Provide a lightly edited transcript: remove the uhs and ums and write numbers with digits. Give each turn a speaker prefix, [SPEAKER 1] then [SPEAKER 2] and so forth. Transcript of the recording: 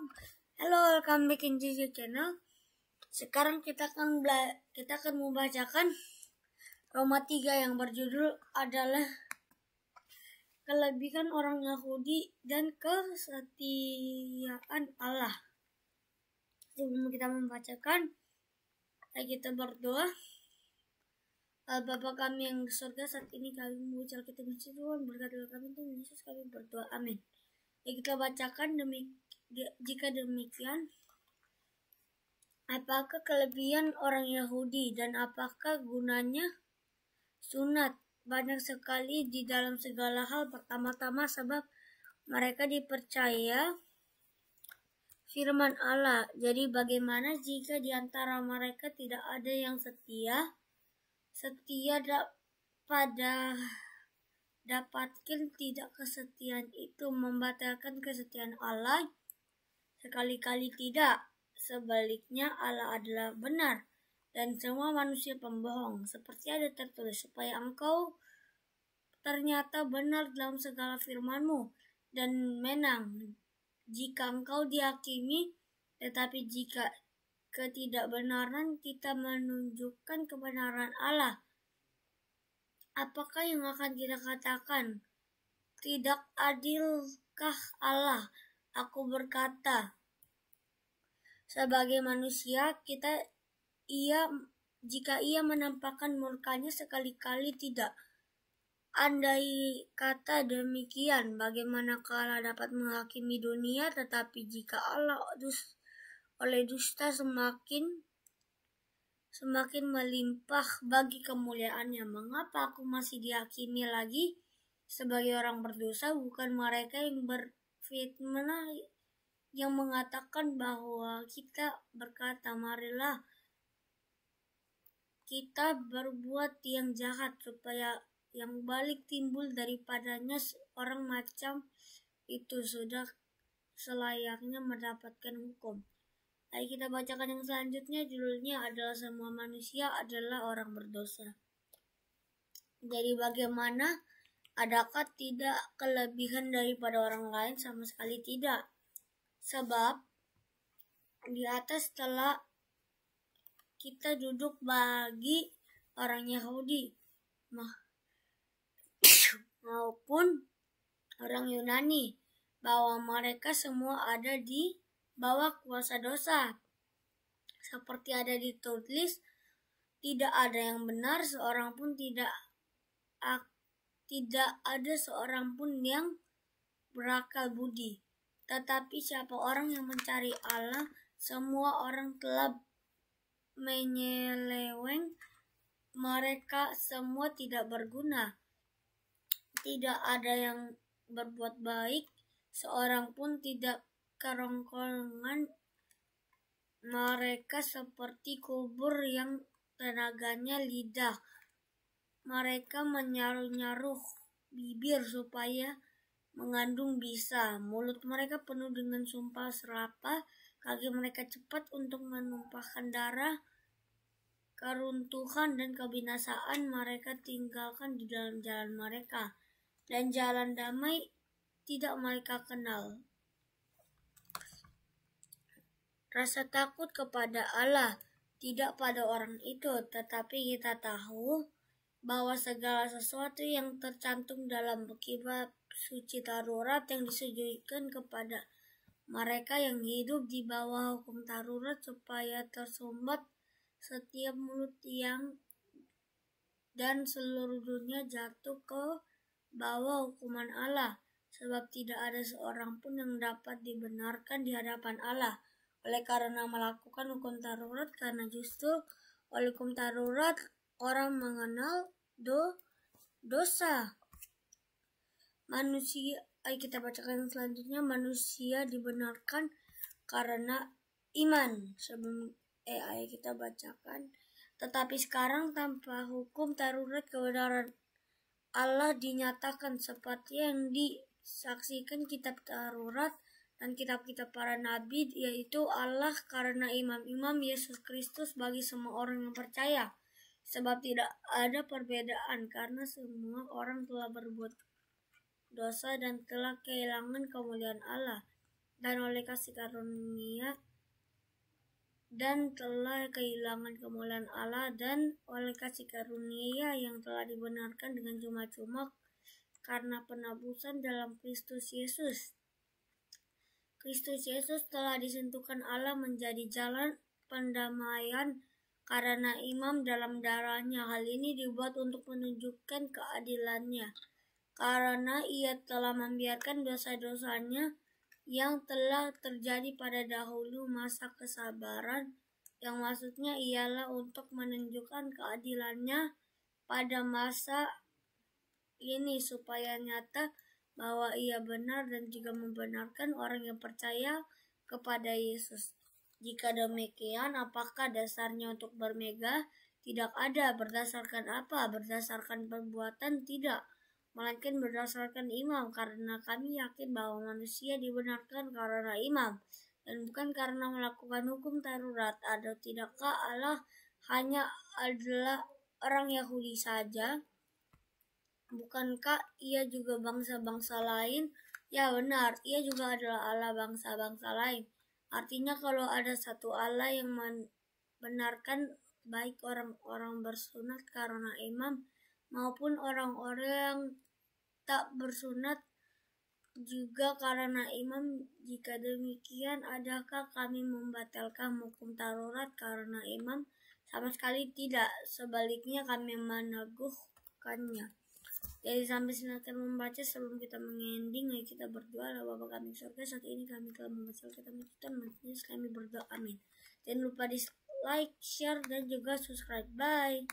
[SPEAKER 1] Halo, welcome back in GG channel. Sekarang kita akan membacakan Roma 3 yang berjudul adalah kelebihan orang Yahudi dan kesetiaan Allah. Sebelum kita membacakan, mari kita berdoa. Bapa kami yang di surga, saat ini kami mengucap kita Tuhan, berkatilah kami Tuhan Yesus, kami berdoa, amin. Kita bacakan jika demikian, apakah kelebihan orang Yahudi dan apakah gunanya sunat? Banyak sekali di dalam segala hal. Pertama-tama sebab mereka dipercaya firman Allah. Jadi bagaimana jika di antara mereka tidak ada yang setia pada dapatkan tidak kesetiaan itu membatalkan kesetiaan Allah? Sekali-kali tidak. Sebaliknya Allah adalah benar dan semua manusia pembohong. Seperti ada tertulis, supaya engkau ternyata benar dalam segala firman-Mu dan menang jika engkau dihakimi. Tetapi jika ketidakbenaran kita menunjukkan kebenaran Allah, apakah yang akan kita katakan? Tidak adilkah Allah? Aku berkata, sebagai manusia jika ia menampakkan murkanya, sekali-kali tidak. Andai kata demikian, bagaimanakah Allah dapat menghakimi dunia? Tetapi jika Allah oleh dusta semakin melimpah bagi kemuliaannya, mengapa aku masih dihakimi lagi sebagai orang berdosa? Bukan mereka yang berfitnah yang mengatakan bahwa kita berkata, marilah kita berbuat yang jahat, supaya yang balik timbul daripadanya orang macam itu sudah selayaknya mendapatkan hukum. Ayo kita bacakan yang selanjutnya, judulnya adalah semua manusia adalah orang berdosa. Jadi bagaimana? Adakah tidak kelebihan daripada orang lain? Sama sekali tidak. Sebab di atas telah kita duduk bagi orang Yahudi maupun orang Yunani, bahwa mereka semua ada di bawah kuasa dosa. Seperti ada ditulis, tidak ada yang benar seorang pun, tidak ada seorang pun yang berakal budi. Tetapi siapa orang yang mencari Allah, semua orang telah menyeleweng, mereka semua tidak berguna. Tidak ada yang berbuat baik, seorang pun tidak. Kerongkongan mereka seperti kubur yang tenaganya lidah. Mereka menyaruh-nyaruh bibir supaya mengandung bisa. Mulut mereka penuh dengan sumpah serapah. Kaki mereka cepat untuk menumpahkan darah. Keruntuhan dan kebinasaan mereka tinggalkan di dalam jalan mereka, dan jalan damai tidak mereka kenal. Rasa takut kepada Allah tidak pada orang itu, tetapi kita tahu bahwa segala sesuatu yang tercantum dalam kitab suci Taurat yang disuguhkan kepada mereka yang hidup di bawah hukum Taurat, supaya tersumbat setiap mulut dan seluruh dunia jatuh ke bawah hukuman Allah. Sebab tidak ada seorang pun yang dapat dibenarkan di hadapan Allah oleh karena melakukan hukum Taurat, karena justru oleh hukum Taurat orang mengenal dosa. Ayo kita bacakan yang selanjutnya. Manusia dibenarkan karena iman. Ayo kita bacakan. Tetapi sekarang tanpa hukum Taurat, kebenaran Allah dinyatakan seperti yang disaksikan kitab Taurat dan kitab-kitab para nabi, yaitu Allah karena imam-imam Yesus Kristus bagi semua orang yang percaya. Sebab tidak ada perbedaan, karena semua orang telah berbuat dosa dan telah kehilangan kemuliaan Allah, dan oleh kasih karunia dan telah kehilangan kemuliaan Allah, dan oleh kasih karunia yang telah dibenarkan dengan cuma-cuma karena penebusan dalam Kristus Yesus. Kristus Yesus telah disentuhkan Allah menjadi jalan pendamaian karena imam dalam darahnya. Hal ini dibuat untuk menunjukkan keadilannya, karena ia telah membiarkan dosa-dosanya yang telah terjadi pada dahulu masa kesabaran, yang maksudnya ialah untuk menunjukkan keadilannya pada masa ini supaya nyata bahwa ia benar dan juga membenarkan orang yang percaya kepada Yesus. Jika demikian, apakah dasarnya untuk bermegah? Tidak ada. Berdasarkan apa? Berdasarkan perbuatan? Tidak, melainkan berdasarkan imam, karena kami yakin bahwa manusia dibenarkan karena imam dan bukan karena melakukan hukum Taurat. Atau tidakkah Allah hanya adalah orang Yahudi saja? Bukankah ia juga bangsa-bangsa lain? Ya benar, ia juga adalah Allah bangsa-bangsa lain. Artinya kalau ada satu Allah yang membenarkan baik orang-orang bersunat karena imam maupun orang-orang yang tak bersunat juga karena imam, jika demikian adakah kami membatalkan hukum Taurat karena imam? Sama sekali tidak, sebaliknya kami meneguhkannya. Jadi sampai sini akan membaca. Sebelum kita mengending, mari kita berdoa. Bapa kami di surga, saat ini kami telah membaca Alkitab kita, kami berdoa, amin. Jangan lupa di like, share, dan juga subscribe. Bye.